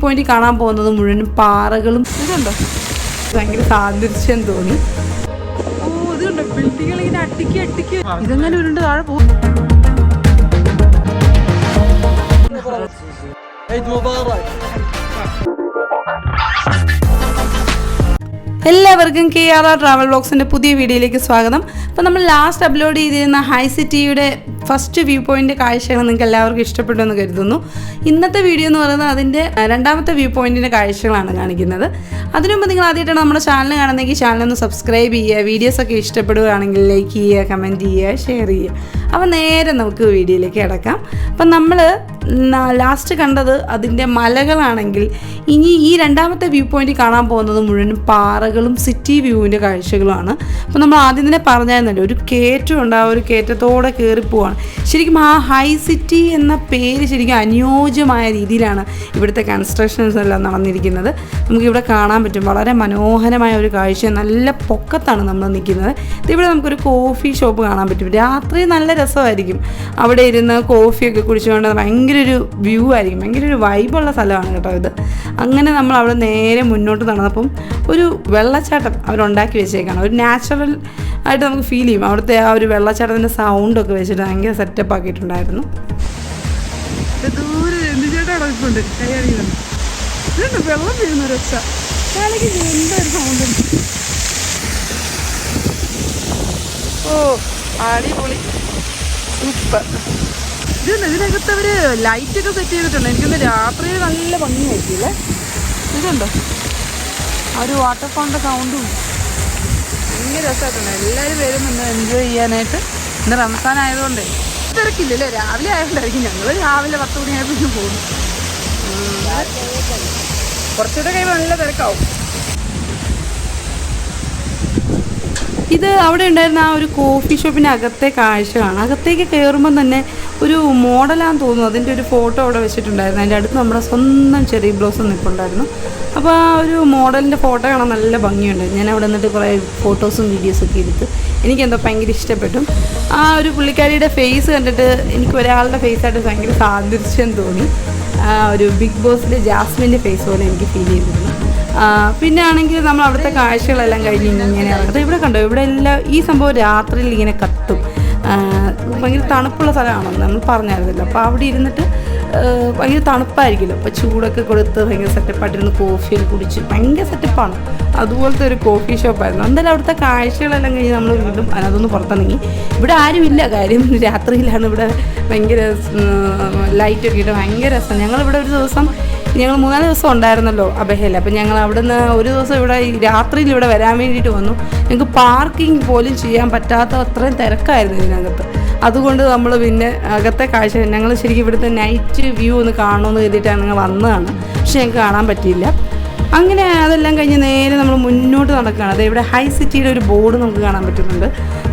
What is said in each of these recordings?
Point കാണാൻ പോകുന്നത് മുഴുവൻ പാറകളും ഇതുണ്ടോ, ഭയങ്കര സാദൃശ്യം തോന്നി. ഓ ഇതുണ്ടോ ബിൽഡിങ്ങൾ ഇങ്ങനെ അട്ടിക്ക് അട്ടിക്ക് ഇതെങ്ങനെ ഉരുണ്ട് താഴെ പോകും. എല്ലാവർക്കും KRR ട്രാവൽ വ്ളോഗ്സിൻ്റെ പുതിയ വീഡിയോയിലേക്ക് സ്വാഗതം. അപ്പോൾ നമ്മൾ ലാസ്റ്റ് അപ്ലോഡ് ചെയ്തിരുന്ന ഹൈ സിറ്റിയുടെ ഫസ്റ്റ് വ്യൂ പോയിൻ്റ് കാഴ്ചകൾ നിങ്ങൾക്ക് എല്ലാവർക്കും ഇഷ്ടപ്പെട്ടു എന്ന് കരുതുന്നു. ഇന്നത്തെ വീഡിയോ എന്ന് പറയുന്നത് അതിൻ്റെ രണ്ടാമത്തെ വ്യൂ പോയിൻറ്റിൻ്റെ കാഴ്ചകളാണ് കാണിക്കുന്നത്. അതിനുമുമ്പ് നിങ്ങൾ ആദ്യമായിട്ടാണ് നമ്മുടെ ചാനൽ കാണുന്നതെങ്കിൽ ചാനലൊന്ന് സബ്സ്ക്രൈബ് ചെയ്യുക, വീഡിയോസൊക്കെ ഇഷ്ടപ്പെടുകയാണെങ്കിൽ ലൈക്ക് ചെയ്യുക, കമൻറ്റ് ചെയ്യുക, ഷെയർ ചെയ്യുക. അപ്പോൾ നേരെ നമുക്ക് വീഡിയോയിലേക്ക് കിടക്കാം. അപ്പം നമ്മൾ ലാസ്റ്റ് കണ്ടത് അതിൻ്റെ മലകളാണെങ്കിൽ ഇനി ഈ രണ്ടാമത്തെ വ്യൂ പോയിൻ്റ് കാണാൻ പോകുന്നത് മുഴുവൻ പാറകളും സിറ്റി വ്യൂവിൻ്റെ കാഴ്ചകളുമാണ്. അപ്പോൾ നമ്മൾ ആദ്യം തന്നെ പറഞ്ഞായിരുന്നല്ലോ ഒരു കയറ്റമുണ്ട്, ആ ഒരു കയറ്റത്തോടെ കയറിപ്പോവാണ്. ശരിക്കും ആ ഹൈ സിറ്റി എന്ന പേര് ശരിക്കും അനുയോജ്യമായ രീതിയിലാണ് ഇവിടുത്തെ കൺസ്ട്രക്ഷൻസ് എല്ലാം നടന്നിരിക്കുന്നത്. നമുക്കിവിടെ കാണാൻ പറ്റും വളരെ മനോഹരമായ ഒരു കാഴ്ച. നല്ല പൊക്കത്താണ് നമ്മൾ നിൽക്കുന്നത്. ഇവിടെ നമുക്കൊരു കോഫി ഷോപ്പ് കാണാൻ പറ്റും. രാത്രി നല്ല രസമായിരിക്കും അവിടെ ഇരുന്ന് കോഫിയൊക്കെ കുടിച്ചുകൊണ്ട്. ഭയങ്കര ഒരു വ്യൂ ആയിരിക്കും, ഭയങ്കര ഒരു വൈബുള്ള സ്ഥലമാണ് കേട്ടോ ഇത്. അങ്ങനെ നമ്മൾ അവിടെ നേരെ മുന്നോട്ട് നടന്നപ്പം ഒരു വെള്ളച്ചാട്ടം അവരുണ്ടാക്കി വെച്ചേക്കാണ്. ഒരു നാച്ചുറൽ ആയിട്ട് നമുക്ക് ഫീൽ ചെയ്യും. അവിടുത്തെ ആ ഒരു വെള്ളച്ചാട്ടത്തിൻ്റെ സൗണ്ടൊക്കെ വെച്ചിട്ട് ഭയങ്കര സെറ്റപ്പ് ആക്കിയിട്ടുണ്ടായിരുന്നു. ദൂരെ എന്തുചേട്ടാണ് കൈയറിയുന്നുണ്ട്, വെള്ളം വീഴുന്ന ഒരു രക്ഷ എന്തൊരു സൗണ്ട്. ഓ അടിപൊളി, സൂപ്പർ. ഇതിനകത്ത് അവർ ലൈറ്റൊക്കെ സെറ്റ് ചെയ്തിട്ടുണ്ട്. എനിക്കൊന്ന് രാത്രിയിൽ നല്ല ഭംഗിയായിരിക്കില്ലേ. ഇതുണ്ടോ ആ ഒരു വാട്ടർഫോളിൻ്റെ സൗണ്ടും ഭയങ്കര രസമായിട്ടുണ്ട്. എല്ലാവരും വരുന്നുണ്ട് എൻജോയ് ചെയ്യാനായിട്ട്. ഇന്ന് റംസാൻ ആയതുകൊണ്ട് തിരക്കില്ലല്ലേ, രാവിലെ ആയതുകൊണ്ടായിരിക്കും. ഞങ്ങൾ രാവിലെ 10 മണിയായപ്പോഴേക്കും പോകുന്നു. കുറച്ചുകൂടെ കഴിയുമ്പോൾ നല്ല തിരക്കാവും. ഇത് അവിടെ ഉണ്ടായിരുന്ന ആ ഒരു കോഫി ഷോപ്പിൻ്റെ അകത്തെ കാഴ്ചയാണ്. അകത്തേക്ക് കയറുമ്പം തന്നെ ഒരു മോഡലാന്ന് തോന്നുന്നു. അതിൻ്റെ ഒരു ഫോട്ടോ അവിടെ വെച്ചിട്ടുണ്ടായിരുന്നു. അതിൻ്റെ അടുത്ത് നമ്മുടെ സ്വന്തം ചെറി ബ്ലോസം നിൽപ്പുണ്ടായിരുന്നു. അപ്പോൾ ആ ഒരു മോഡലിൻ്റെ ഫോട്ടോ കാണാൻ നല്ല ഭംഗിയുണ്ട്. ഞാൻ അവിടെ നിന്നിട്ട് കുറേ ഫോട്ടോസും വീഡിയോസൊക്കെ എടുത്ത് എനിക്കെന്തോ ഭയങ്കര ഇഷ്ടപ്പെട്ടു. ആ ഒരു പുള്ളിക്കാരിയുടെ ഫേസ് കണ്ടിട്ട് എനിക്ക് ഒരാളുടെ ഫേസായിട്ട് ഭയങ്കര സാദൃശ്യം തോന്നി. ഒരു ബിഗ് ബോസിലെ ജാസ്മിൻ്റെ ഫേസ് പോലെ എനിക്ക് ഫീൽ ചെയ്തിരുന്നു. പിന്നെ ആണെങ്കിൽ നമ്മൾ അവിടുത്തെ കാഴ്ചകളെല്ലാം കഴിഞ്ഞ് ഇങ്ങനെ ഇറങ്ങുന്നത് ഇവിടെ കണ്ടോ. ഇവിടെ എല്ലാം ഈ സംഭവം രാത്രിയിൽ ഇങ്ങനെ കത്തും. ഭയങ്കര തണുപ്പുള്ള സ്ഥലമാണെന്ന് നമ്മൾ പറഞ്ഞായിരുന്നല്ലോ. അപ്പോൾ അവിടെ ഇരുന്നിട്ട് ഭയങ്കര തണുപ്പായിരിക്കുമല്ലോ. അപ്പോൾ ചൂടൊക്കെ കൊടുത്ത് ഭയങ്കര സെറ്റപ്പായിട്ടിരുന്ന് കോഫിയൊക്കെ കുടിച്ച് ഭയങ്കര സെറ്റപ്പാണ്. അതുപോലത്തെ ഒരു കോഫി ഷോപ്പായിരുന്നു. എന്തായാലും അവിടുത്തെ കാഴ്ചകളെല്ലാം കഴിഞ്ഞ് നമ്മൾ വീണ്ടും അതൊന്ന് പുറത്തിറങ്ങി. ഇവിടെ ആരുമില്ല, കാര്യം രാത്രിയിലാണ്. ഇവിടെ ഭയങ്കര ലൈറ്റൊക്കെ ഇട്ട് ഭയങ്കര രസം. ഞങ്ങളിവിടെ ഒരു ദിവസം ഞങ്ങൾ 3-4 ദിവസം ഉണ്ടായിരുന്നല്ലോ അബഹയിൽ. അപ്പം ഞങ്ങൾ അവിടെ നിന്ന് ഒരു ദിവസം ഇവിടെ രാത്രിയിൽ ഇവിടെ വരാൻ വേണ്ടിയിട്ട് വന്നു. ഞങ്ങൾക്ക് പാർക്കിംഗ് പോലും ചെയ്യാൻ പറ്റാത്ത അത്രയും തിരക്കായിരുന്നു ഇതിനകത്ത്. അതുകൊണ്ട് നമ്മൾ പിന്നെ അകത്തെ കാഴ്ച ഞങ്ങൾ ശരിക്കും ഇവിടുത്തെ നൈറ്റ് വ്യൂ ഒന്ന് കാണുമെന്ന് കരുതിയിട്ടാണ് ഞങ്ങൾ വന്നതാണ്. പക്ഷെ ഞങ്ങൾക്ക് കാണാൻ പറ്റിയില്ല. അങ്ങനെ അതെല്ലാം കഴിഞ്ഞ് നേരെ നമ്മൾ മുന്നോട്ട് നടക്കുകയാണ്. അതായത് ഇവിടെ ഹൈ സിറ്റിയുടെ ഒരു ബോർഡ് നമുക്ക് കാണാൻ പറ്റുന്നുണ്ട്.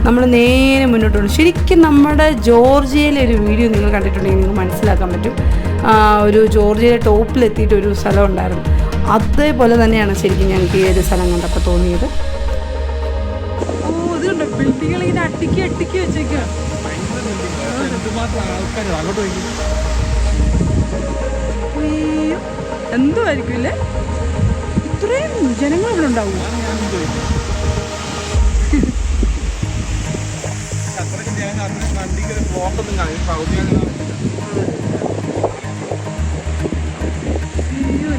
നമ്മൾ നേരെ മുന്നോട്ട് പോകും. ശരിക്കും നമ്മുടെ ജോർജിയയിലെ ഒരു വീഡിയോ നിങ്ങൾ കണ്ടിട്ടുണ്ടെങ്കിൽ നിങ്ങൾക്ക് മനസ്സിലാക്കാൻ പറ്റും. ഒരു ജോർജിയയിലെ ടോപ്പിലെത്തിയിട്ട് ഒരു സ്ഥലം ഉണ്ടായിരുന്നു. അതേപോലെ തന്നെയാണ് ശരിക്കും ഞങ്ങൾക്ക് ഈ ഒരു സ്ഥലം കണ്ടപ്പോൾ തോന്നിയത്. ഓ ഇതുണ്ട് ബിൽഡിങ്ങൾ ഇങ്ങനെ അട്ടിക്ക് അട്ടിക്ക് വെച്ചേക്കുക. എന്തോ ആയിരിക്കും ഇല്ലേ, ഇത്രയും ജനങ്ങൾ ഇവിടെ ഉണ്ടാവും.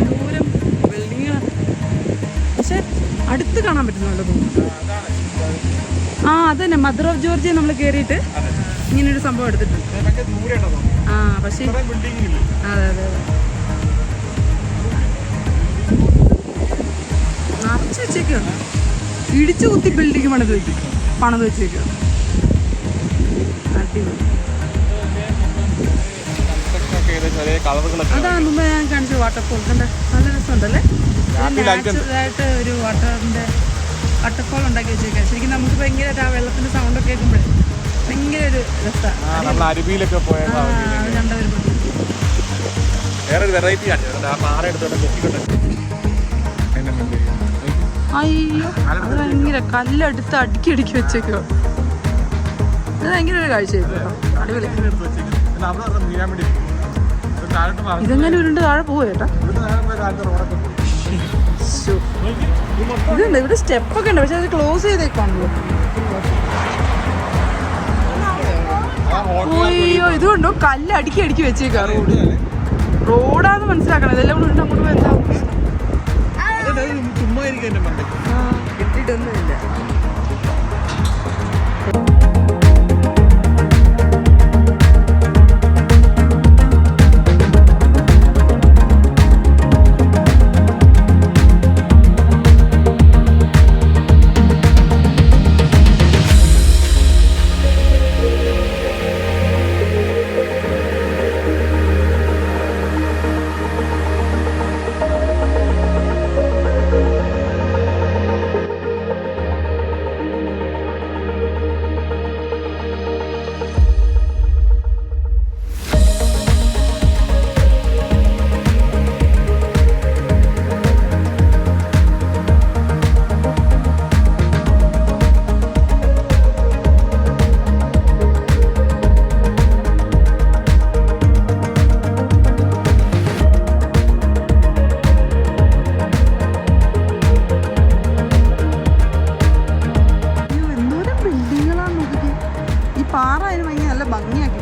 ദൂരം ബിൽഡിങ്ങാണ്, പക്ഷെ അടുത്ത് കാണാൻ പറ്റുന്നുണ്ടോ തോന്നുന്നു. ആ അതന്നെ മദർ ഓഫ് ജോർജിയ നമ്മൾ കയറിയിട്ട് ഇങ്ങനൊരു സംഭവം എടുത്തിട്ടുണ്ട്. ആ പക്ഷേ അതെ അതെ അതെ നിറച്ച് വെച്ചേക്കാണ്. ഇടിച്ചു കുത്തി ബിൽഡിങ് പണിത് വെച്ചേക്കാണ്. അടിപൊളി. അതാണ് മുമ്പ് ഞാൻ കാണിച്ച വാട്ടർഫോൾ. കണ്ട നല്ല രസമുണ്ടല്ലേ. നാച്ചുറലായിട്ട് ഒരു വാട്ടർഫോൾ ഉണ്ടാക്കി വെച്ചേക്കാം. ശരിക്കും നമുക്ക് ഭയങ്കര ആ വെള്ളത്തിന്റെ സൗണ്ടൊക്കെ കേൾക്കുമ്പോഴേ ഭയങ്കര ഒരു രസമാണ്. അയ്യോ അത് ഭയങ്കര കല്ലെടുത്ത് അടുക്കി വെച്ചേക്കോ. അത് ഭയങ്കര ഒരു കാഴ്ചയായിരുന്നു. അടിപൊളി. ഇതെങ്ങനെ ഉരുണ്ട് താഴെ പോവുക ചേട്ടാ? ഇതുണ്ട്, ഇവിടെ സ്റ്റെപ്പൊക്കെ ഉണ്ട്, പക്ഷെ അത് ക്ലോസ് ചെയ്തേക്കാണല്ലോ. അയ്യോ, ഇതുകൊണ്ടോ കല്ല് അടുക്കി അടുക്കി വെച്ചേക്കാ. റോഡാന്ന് മനസ്സിലാക്കണം. ഇതെല്ലാം കൂടെ ഉണ്ട് അങ്ങോട്ട് പോയി എന്താ കിട്ടിയിട്ടൊന്നുമില്ല. പാറ അതിന് ഭയങ്കര നല്ല ഭംഗിയാക്കി.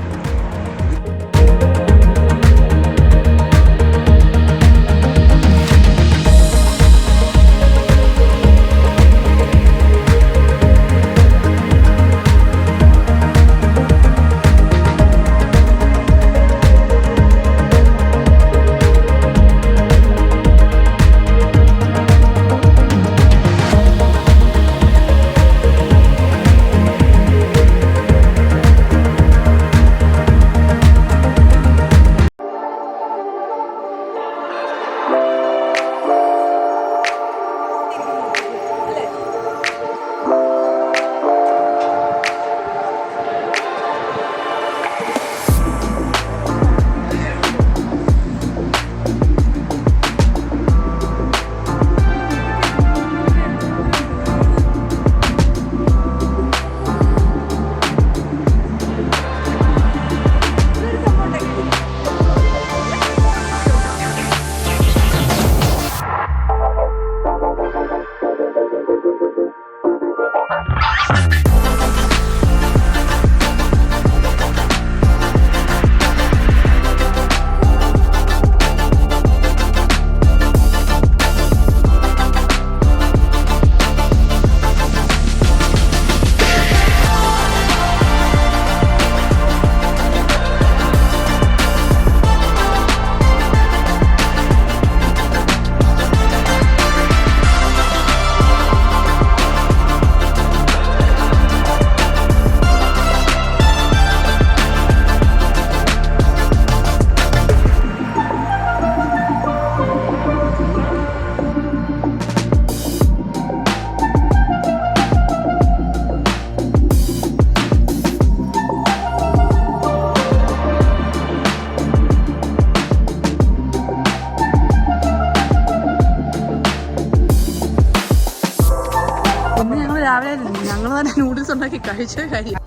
രാവിലെ ഞങ്ങൾ തന്നെ നൂഡിൽസ് ഉണ്ടാക്കി കഴിച്ച കാര്യം.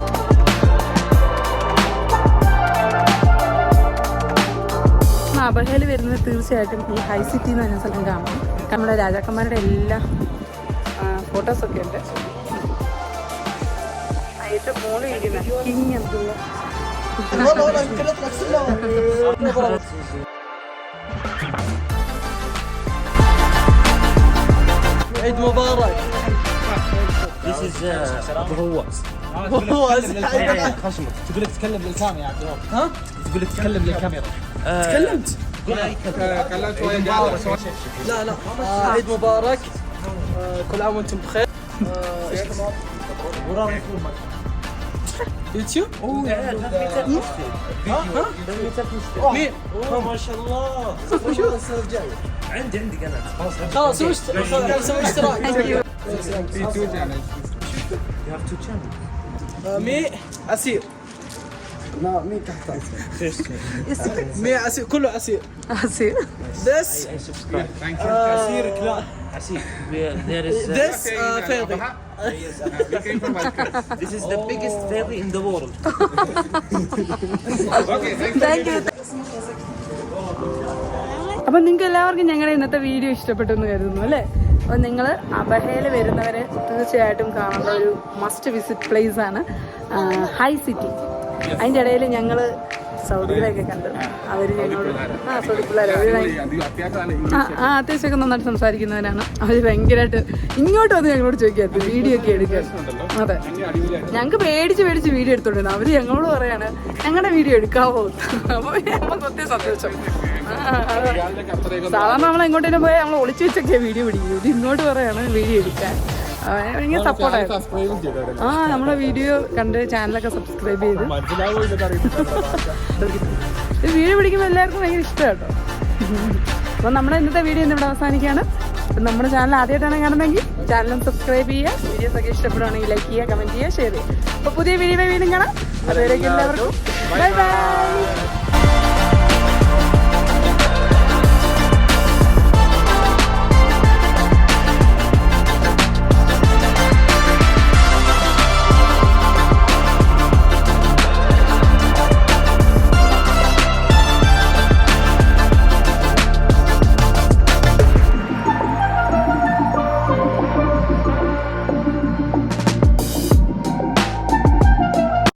അബഹയിൽ വരുന്നത് തീർച്ചയായിട്ടും ഈ ഹൈ സിറ്റി എന്ന് പറഞ്ഞ സ്ഥലം കാണണം. നമ്മുടെ രാജാക്കന്മാരുടെ എല്ലാ ഫോട്ടോസൊക്കെ ഉണ്ട്. ഏറ്റവും മോളിൽ ഇരിക്കുന്ന king Abdulla. عيد مبارك. This is بهوس. بهوس. خشمك. تقول لك تكلم للكاميرا يا عبد الوهاب. ها؟ تقول لك تكلم للكاميرا. تكلمت. كلمت وين قاعد؟ لا لا. عيد مبارك. كل عام وانتم بخير. ايش كمان؟ وراه يوتيوب؟ مين؟ ما شاء الله. شو السنة الجاية؟ عندي قناة. خلاص سوي اشتراك. في تو channels. You have two channels. مي عسير. لا مي تحت مي عسير كله عسير. عسير. This. عسير لا. عسير. There is. This فيضي. This is the biggest ferry in the world. Okay, thank you. അപ്പം നിങ്ങൾക്ക് എല്ലാവർക്കും ഞങ്ങളുടെ ഇന്നത്തെ വീഡിയോ ഇഷ്ടപ്പെട്ടു എന്ന് കരുതുന്നു അല്ലേ? അപ്പം നിങ്ങൾ അബഹയിൽ വരുന്നവരെ തീർച്ചയായിട്ടും കാണേണ്ട ഒരു മസ്റ്റ് വിസിറ്റ് പ്ലേസ് ആണ് ഹൈ സിറ്റി. അതിൻ്റെ ഇടയിൽ ഞങ്ങൾ സൗദികളെയൊക്കെ കണ്ടു. അവർ ഞങ്ങളോട് സൗദി പിള്ളേർ അത്യാവശ്യമൊക്കെ നന്നായിട്ട് സംസാരിക്കുന്നവരാണ്. അവർ ഭയങ്കരമായിട്ട് ഇങ്ങോട്ട് വന്ന് ഞങ്ങളോട് ചോദിക്കാത്ത വീഡിയോ ഒക്കെ എടുക്കാൻ. അതെ, ഞങ്ങൾക്ക് പേടിച്ച് വീഡിയോ എടുത്തോണ്ടിരുന്നു. അവർ ഞങ്ങളോട് പറയാണ് ഞങ്ങളുടെ വീഡിയോ എടുക്കാവോ. അപ്പോൾ നമുക്ക് ഒത്തിരി സന്തോഷം. സാധാരണ നമ്മൾ എങ്ങോട്ടേലും പോയാൽ നമ്മൾ ഒളിച്ചു വെച്ചൊക്കെയാണ് വീഡിയോ പിടിക്കും. ഇത് ഇങ്ങോട്ട് പറയാണ് വീഡിയോ എടുക്കാൻ. ഭയങ്കര സപ്പോർട്ടായിരുന്നു. നമ്മുടെ വീഡിയോ കണ്ട് ചാനലൊക്കെ സബ്സ്ക്രൈബ് ചെയ്ത് വീഡിയോ പിടിക്കുമ്പോൾ എല്ലാവർക്കും ഭയങ്കര ഇഷ്ടമാണ് കേട്ടോ. അപ്പോൾ നമ്മുടെ ഇന്നത്തെ വീഡിയോ ഇവിടെ അവസാനിക്കുകയാണ്. നമ്മുടെ ചാനൽ ആദ്യമായിട്ടാണ് കാണുന്നതെങ്കിൽ ചാനലും സബ്സ്ക്രൈബ് ചെയ്യുക. വീഡിയോസൊക്കെ ഇഷ്ടപ്പെടുകയാണെങ്കിൽ ലൈക്ക് ചെയ്യുക, കമൻറ്റ് ചെയ്യുക, ഷെയർ ചെയ്യുക. അപ്പോൾ പുതിയ വീഡിയോ വീണ്ടും കാണാം. അതുവരേക്കും എല്ലാവർക്കും ബൈ ബൈ.